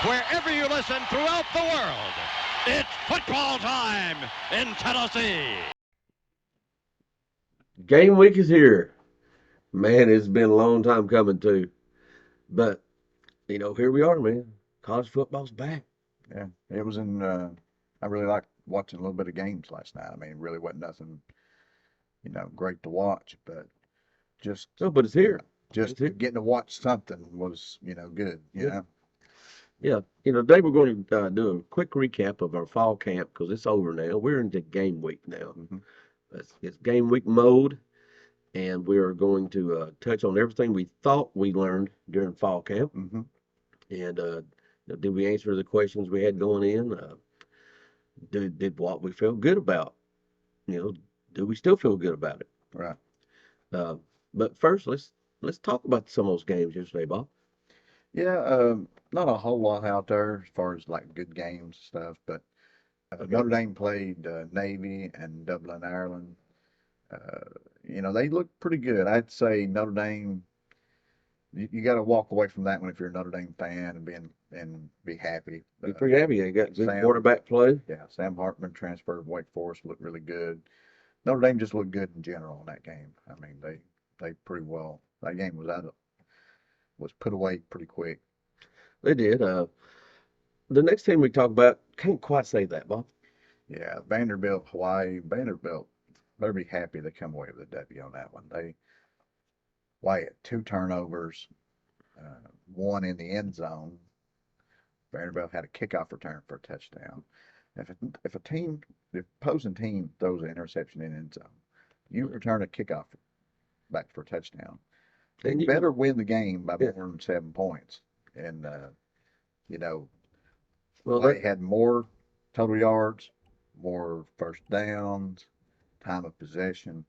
wherever you listen throughout the world. It's football time in Tennessee. Game week is here. Man, it's been a long time coming too. But, here we are, man. College football's back. Yeah, it was in. I really liked watching a little bit of games last night. I mean, it really wasn't nothing, great to watch, but just, No, but it's here. just It's here. getting to watch something was, good. Yeah. Yeah. Today we're going to do a quick recap of our fall camp because it's over now. We're into game week now. hmm It's game week mode, and we are going to touch on everything we thought we learned during fall camp. hmm And did we answer the questions we had going in? Did what we felt good about? Do we still feel good about it? Right. Uh, but first, let's talk about some of those games yesterday, Bob. Yeah. Not a whole lot out there as far as like good games and stuff, but Okay. Notre Dame played Navy and Dublin, Ireland. They looked pretty good. I'd say Notre Dame. You got to walk away from that one if you're a Notre Dame fan and be happy. Be pretty happy. They got good Sam, quarterback play. yeah, Sam Hartman transferred to Wake Forest, looked really good. Notre Dame just looked good in general in that game. I mean, they pretty well. That game was put away pretty quick. They did. The next team we talk about can't quite say that, Bob. Yeah, Vanderbilt, Hawaii. Vanderbilt better be happy they come away with a W on that one. Hawaii had two turnovers, one in the end zone. Vanderbilt had a kickoff return for a touchdown. If the opposing team throws an interception in end zone, you return a kickoff back for a touchdown. They And better win the game by Yeah. more than 7 points. And you know, well, they had more total yards, more first downs, time of possession.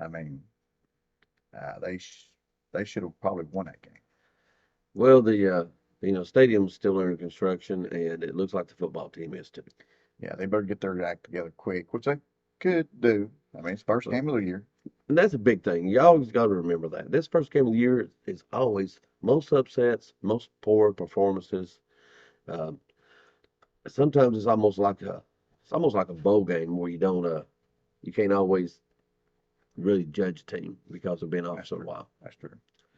I mean, they should have probably won that game. the stadium's still under construction, and it looks like the football team is too. Yeah, they better get their act together quick, which they could do. I mean, it's first game of the year. And that's a big thing. You always got to remember that. This first game of the year is always most upsets, most poor performances. Um, Sometimes it's almost like a bowl game where you can't always really judge a team because they've been off That's so a true. while. That's true.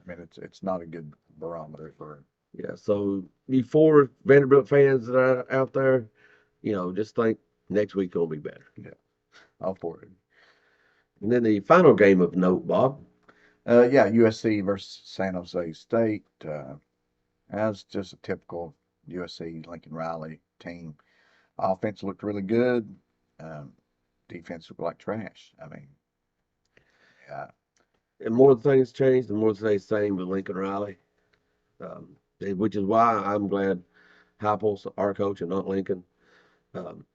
I mean, it's not a good barometer for. Yeah, so before Vanderbilt fans that are out there, just think next week will be better. Yeah, all for it. And then the final game of note, Bob. Yeah, USC versus San Jose State. That's just a typical USC Lincoln Riley team. Offense looked really good. Um, Defense looked like trash. I mean, yeah, And more things change, the more they stay the same with Lincoln Riley. Which is why I'm glad Heupel's our coach and not Lincoln. Um,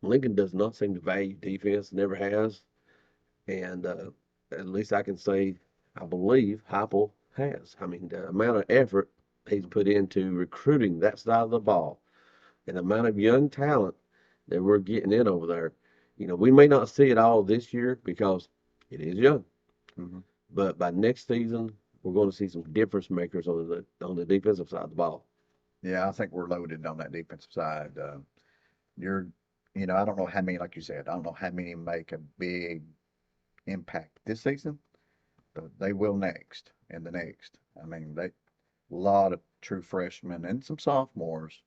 Lincoln does not seem to value defense, never has, and at least I can say I believe Heupel has. I mean, the amount of effort he's put into recruiting that side of the ball and the amount of young talent that we're getting in over there. We may not see it all this year because it is young, hmm but by next season we're going to see some difference makers on the defensive side of the ball. yeah. I think we're loaded on that defensive side. You're, I don't know how many, like you said, I don't know how many make a big impact this season, but they will next and the next. I mean, a lot of true freshmen and some sophomores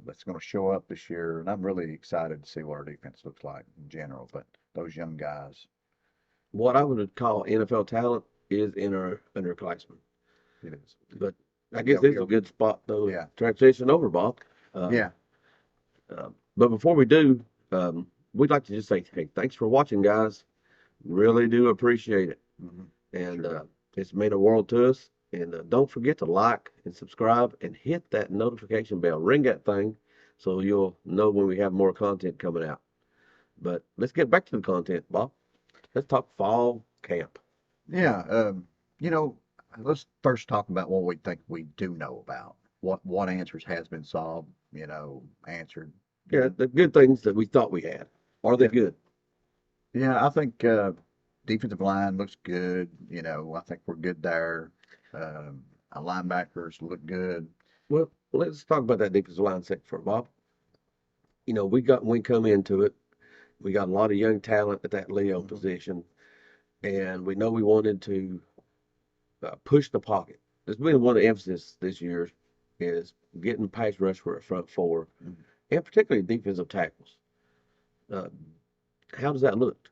that's going to show up this year, and I'm really excited to see what our defense looks like in general. But those young guys, What I would call NFL talent is in our underclassmen. it is. But I Yeah, guess this is a good spot though to yeah, transition over, Bob. Um, yeah. but before we do, we'd like to just say, hey, thanks for watching, guys. Really do appreciate it, hmm and Sure do. it's meant a world to us. And don't forget to like and subscribe and hit that notification bell. Ring that thing so you'll know when we have more content coming out. But let's get back to the content, Bob. Let's talk fall camp. Yeah. You know, let's first talk about what we think we do know about. What answers has been solved, answered. Yeah, the good things that we thought we had. Are they Yeah. good? Yeah, I think defensive line looks good. I think we're good there. Our linebackers look good. Well, let's talk about that defensive line second for Bob. You know, we come into it, we got a lot of young talent at that Leo position, and we know we wanted to push the pocket. That's been one of the emphasis this year is getting pass rush for a front four, and particularly defensive tackles. Uh, how does that look?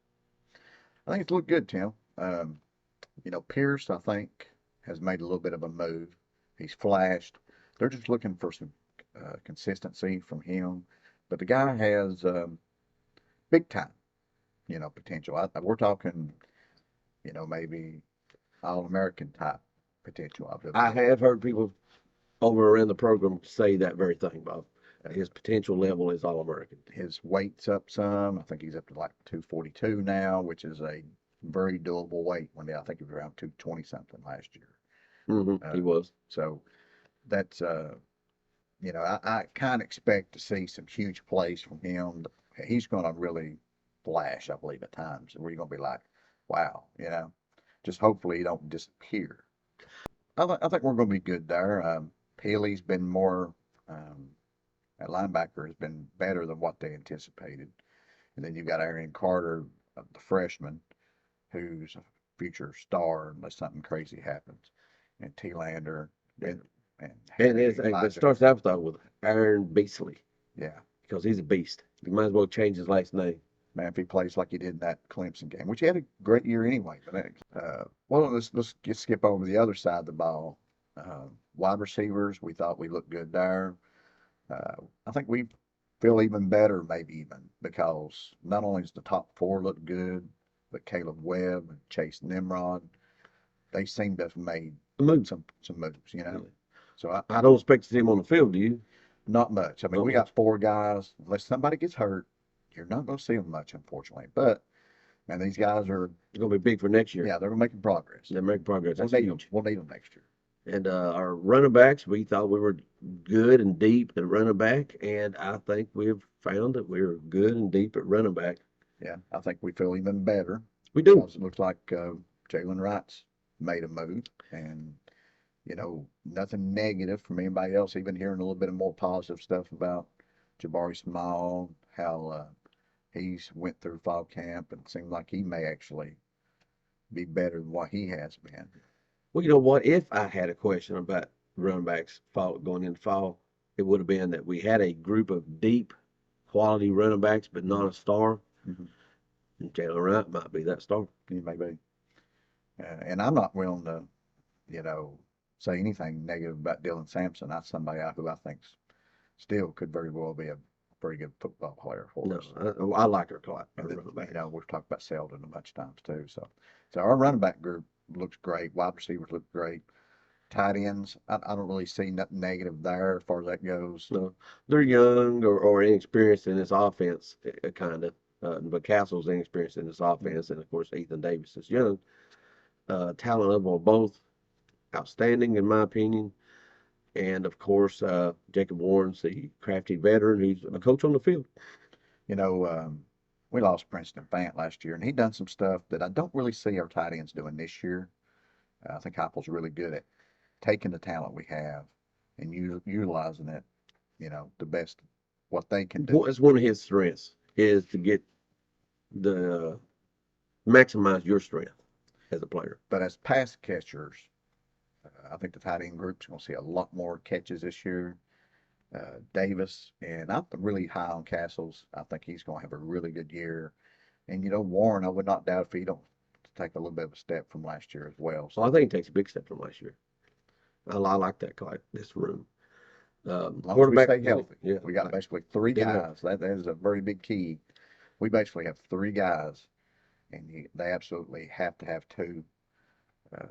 I think it's looked good, Tim. You know, Pierce, I think, has made a little bit of a move. He's flashed. They're just looking for some consistency from him. But the guy has big time, you know, potential. We're talking, you know, maybe All-American type potential. I have heard people over around the program say that very thing, Bob. His potential level is All-American. His weight's up some. I think he's up to like 242 now, which is a very doable weight. I think he was around 220 something last year. He was. So that's you know, I kind of expect to see some huge plays from him. He's going to really flash, I believe, at times, where you're going to be like, wow, you know, just hopefully he don't disappear. I think we're going to be good there. Peely's been more, at linebacker has been better than what they anticipated. And then you've got Aaron Carter, the freshman, who's a future star unless something crazy happens. And T-Lander and it starts out though with Aaron Beasley. Yeah. Because he's a beast. You might as well change his last name. Man, if he plays like he did in that Clemson game, which he had a great year anyway. But well, let's just skip over the other side of the ball. Wide receivers, we thought we looked good there. I think we feel even better, maybe even, because not only does the top four look good, but Caleb Webb and Chase Nimrod, they seem to have made some moves, you know. So I don't expect to see him on the field, do you? Not much. I mean, we got four guys. Unless somebody gets hurt, you're not going to see them much, unfortunately. But, man, these guys are going to be big for next year. Yeah, they're making progress. They're making progress. We'll need them. We'll need them next year. And our running backs, we thought we were good and deep at running back, and I think we've found that we're good and deep at running back. Yeah, I think we feel even better. We do. It looks like Jalen Wright's made a move, and you know, nothing negative from anybody else. Even hearing a little bit of more positive stuff about Jabari Small, how he's went through fall camp and seemed like he may actually be better than what he has been. Well, you know what? If I had a question about running backs going into fall, it would have been that we had a group of deep quality running backs, but not a star. And Jalen Wright might be that star. He may be. And I'm not willing to, you know, say anything negative about Dylan Sampson. That's somebody who I think still could very well be a pretty good football player for us. I like her a lot. You know, we've talked about Selden a bunch of times too. So our running back group looks great. Wide receivers look great. Tight ends, I don't really see nothing negative there as far as that goes. No, they're young or inexperienced in this offense, kind of. But Castle's inexperienced in this offense, and of course Ethan Davis is young. Talent level of both outstanding in my opinion, and of course Jacob Warren's the crafty veteran who's a coach on the field. You know, we lost Princeton Fant last year, and he done some stuff that I don't really see our tight ends doing this year. I think Heupel's really good at taking the talent we have and utilizing it, you know, the best what they can do. It's one of his strengths is to get the maximize your strength as a player. But as pass catchers, I think the tight end group's going to see a lot more catches this year. Davis, and I'm really high on Castles. I think he's going to have a really good year. And, you know, Warren, I would not doubt if he don't take a little bit of a step from last year as well. So I think he takes a big step from last year. I like that this room. Quarterback stay healthy. Yeah, we got basically three guys. That is a very big key. We basically have three guys, and they absolutely have to have two.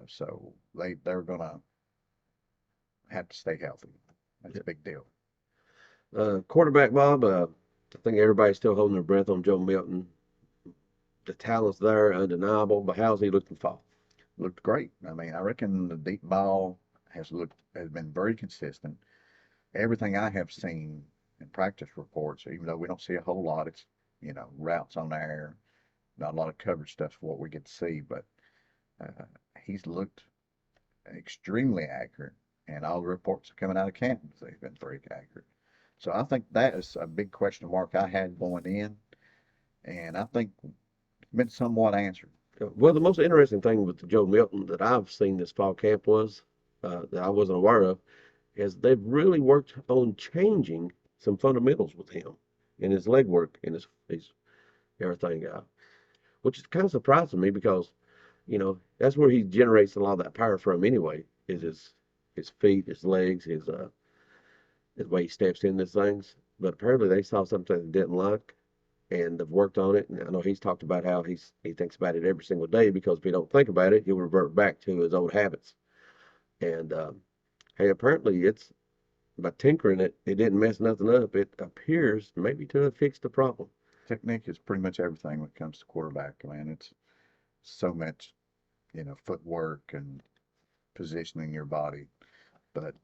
So they're gonna have to stay healthy. That's a big deal. Quarterback Bob, I think everybody's still holding their breath on Joe Milton. The talent's there, undeniable. But how's he looking fall? Looked great. I mean, I reckon the deep ball has been very consistent. Everything I have seen in practice reports, even though we don't see a whole lot, it's, you know, routes on there, not a lot of coverage stuff for what we get to see, but he's looked extremely accurate. And all the reports coming out of camp, they've been very accurate. So I think that is a big question mark I had going in, and I think it's been somewhat answered. Well, the most interesting thing with Joe Milton that I've seen this fall camp was that I wasn't aware of is they've really worked on changing some fundamentals with him in his leg work and his everything, which is kind of surprising me because that's where he generates a lot of that power from anyway. Is his feet, his legs, his way he steps into things. But apparently they saw something they didn't like and have worked on it. And I know he's talked about how he thinks about it every single day because if he don't think about it, he'll revert back to his old habits. And hey, apparently it's by tinkering it, it didn't mess nothing up. It appears maybe to have fixed the problem. Technique is pretty much everything when it comes to quarterback. I mean, it's so much, footwork and positioning your body. But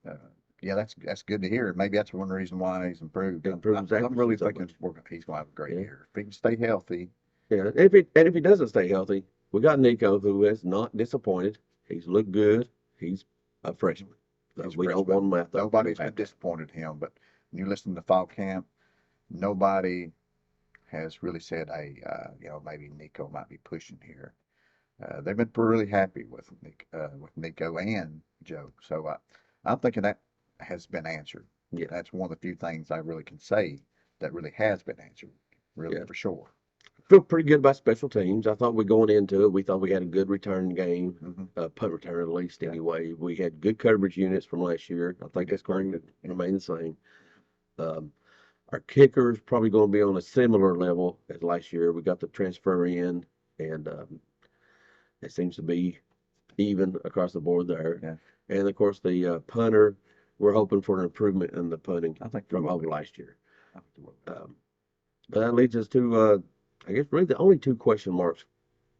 uh, yeah, that's good to hear. Maybe that's one reason why he's improved. Improves I'm really accuracy so thinking much. he's going to have a great Yeah. year. If he can stay healthy, Yeah, and if he doesn't stay healthy, we got Nico who has not disappointed. He's looked good. He's a freshman. So he's we don't freshman. want him out there. Nobody's been disappointed in him. But when you listen to fall camp, nobody has really said, hey, maybe Nico might be pushing here. They've been really happy with Nico and Joe. So I'm thinking that has been answered. Yeah. That's one of the few things I really can say that really has been answered, really Yeah. for sure. Feel pretty good about special teams. I thought going into it, we thought we had a good return game, punt return at least Yeah. anyway. We had good coverage units from last year. I think that's going to Yeah. remain the same. Our kickers probably going to be on a similar level as last year. We got the transfer in, and it seems to be even across the board there. Yeah. And of course, the punter, we're hoping for an improvement in the punting I think from there will over be. last year. I think there will be. But that leads us to, I guess, really the only two question marks,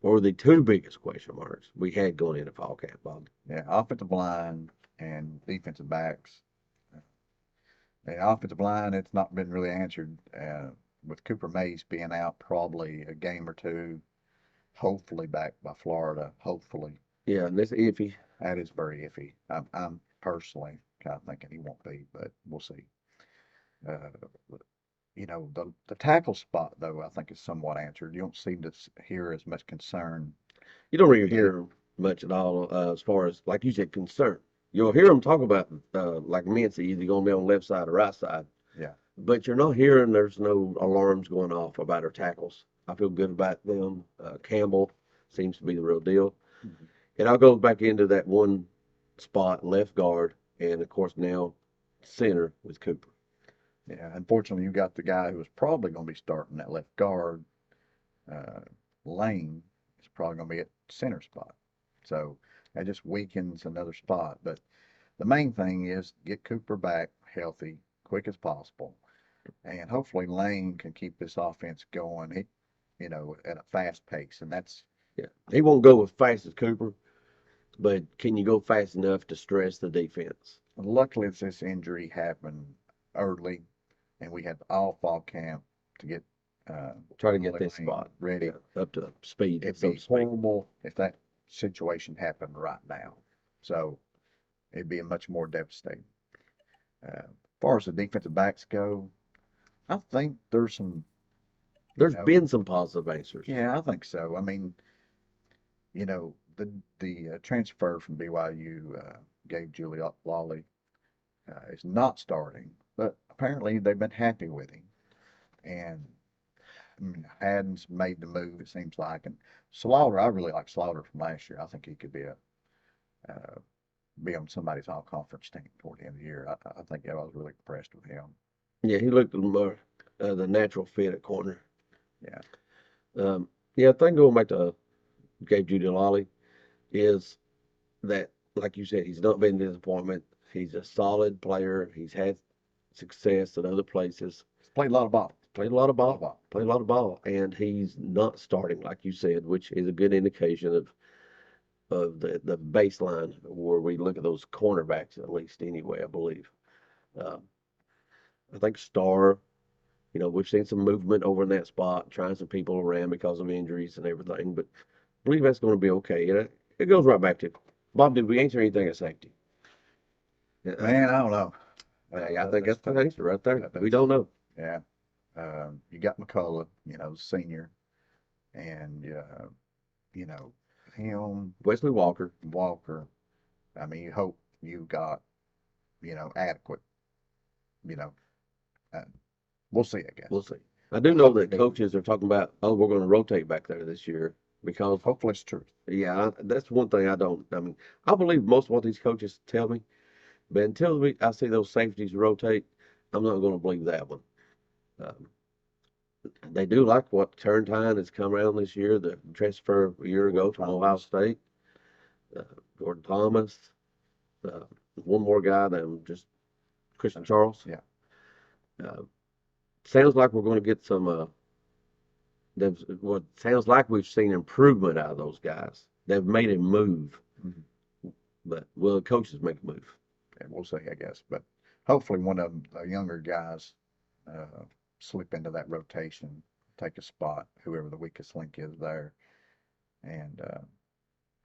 or the two biggest question marks we had going into fall camp, Bob. Yeah, offensive line and defensive backs. The offensive line, it's not been really answered with Cooper Mays being out probably a game or two, hopefully back by Florida, hopefully. Yeah, and that's iffy. That is very iffy. I'm personally kind of thinking he won't be, but we'll see. Uh, the tackle spot, though, I think is somewhat answered. You don't seem to hear as much concern. You don't really hear much at all as far as, like you said, concern. You'll hear them talk about, like Mincy, either going to be on the left side or right side. Yeah. But you're not hearing there's no alarms going off about our tackles. I feel good about them. Campbell seems to be the real deal. Mhm. It all goes back into that one spot, left guard, and of course now center with Cooper. Yeah, unfortunately, you got the guy who was probably going to be starting that left guard. Lane is probably going to be at center spot. So that just weakens another spot. But the main thing is get Cooper back healthy, quick as possible. And hopefully Lane can keep this offense going, at a fast pace. And that's, Yeah, he won't go as fast as Cooper, but can you go fast enough to stress the defense? luckily this injury happened early, and we had all fall camp to get Try to get Lane this spot ready. up to speed. It'd So be to speak. horrible if that situation happened right now. So it'd be much more devastating. As far as the defensive backs go, I think there's some. There's been some positive answers. Yeah, I think so. I mean, the transfer from BYU, Gabe Lawley, is not starting, but apparently they've been happy with him. And I mean, Haddon's made the move, it seems like. And Slaughter, I really like Slaughter from last year. I think he could be on somebody's all-conference team toward the end of the year. I think I was really impressed with him. Yeah, he looked more the natural fit at corner. Yeah. Yeah, I think going back to Gabe Lolly is that, like you said, he's not been a disappointment. He's a solid player. He's had success at other places. He's played a lot of ball. Played a lot of ball, and he's not starting, like you said, which is a good indication of the baseline where we look at those cornerbacks, at least anyway, I believe. I think Starr, we've seen some movement over in that spot, trying some people around because of injuries and everything, but I believe that's going to be okay. And it goes right back to, Bob, did we answer anything at safety? Man, I don't know. Hey, I think that's the answer right there. that- We don't know. Yeah. You got McCullough, senior, and him, Wesley Walker. Walker. I mean, you hope you got, adequate. You know, uh, we'll see, I guess. We'll see. I do know that coaches are talking about, oh, we're going to rotate back there this year because, Hopefully it's true. yeah, that's one thing I mean, I believe most of what these coaches tell me, but until I see those safeties rotate, I'm not going to believe that one. Um, they do like what Turntine has come around this year, the transfer a year ago from Ohio State. Gordon Thomas, one more guy than just Christian Charles. Yeah. Sounds like we're going to get some. What sounds like we've seen improvement out of those guys. They've made a move, but will the coaches make a move? And we'll see, I guess. But hopefully one of the younger guys slip into that rotation, take a spot, whoever the weakest link is there, and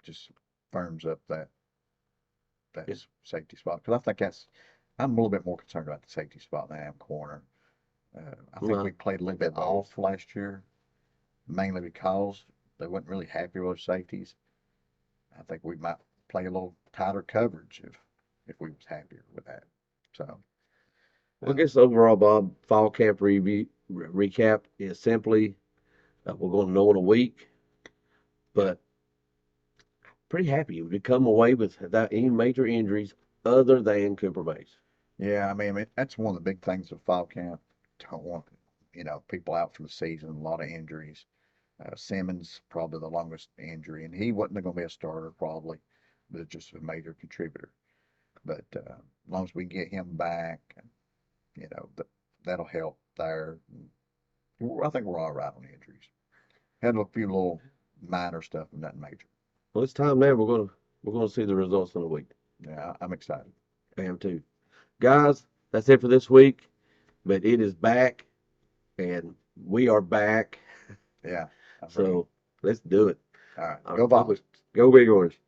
just firms up that safety spot. Because I think I'm a little bit more concerned about the safety spot than I am corner. I think we played a little bit off last year, mainly because they weren't really happy with their safeties. I think we might play a little tighter coverage if we was happier with that. So, Well, I guess overall, Bob, fall camp recap is simply we're going to know in a week, but pretty happy we come away without any major injuries other than Cooper Mays. yeah, I mean, that's one of the big things of fall camp. Don't want, people out for the season, a lot of injuries. Simmons, probably the longest injury, and he wasn't going to be a starter probably, but just a major contributor. But as long as we can get him back, that'll help there. I think we're all right on the injuries. Had a few little minor stuff, but nothing major. Well, it's time now. We're gonna see the results in a week. Yeah, I'm excited. I am too, guys. That's it for this week, but it is back, and we are back. Yeah. So let's do it. All right. Go Vols. Go Big Orange.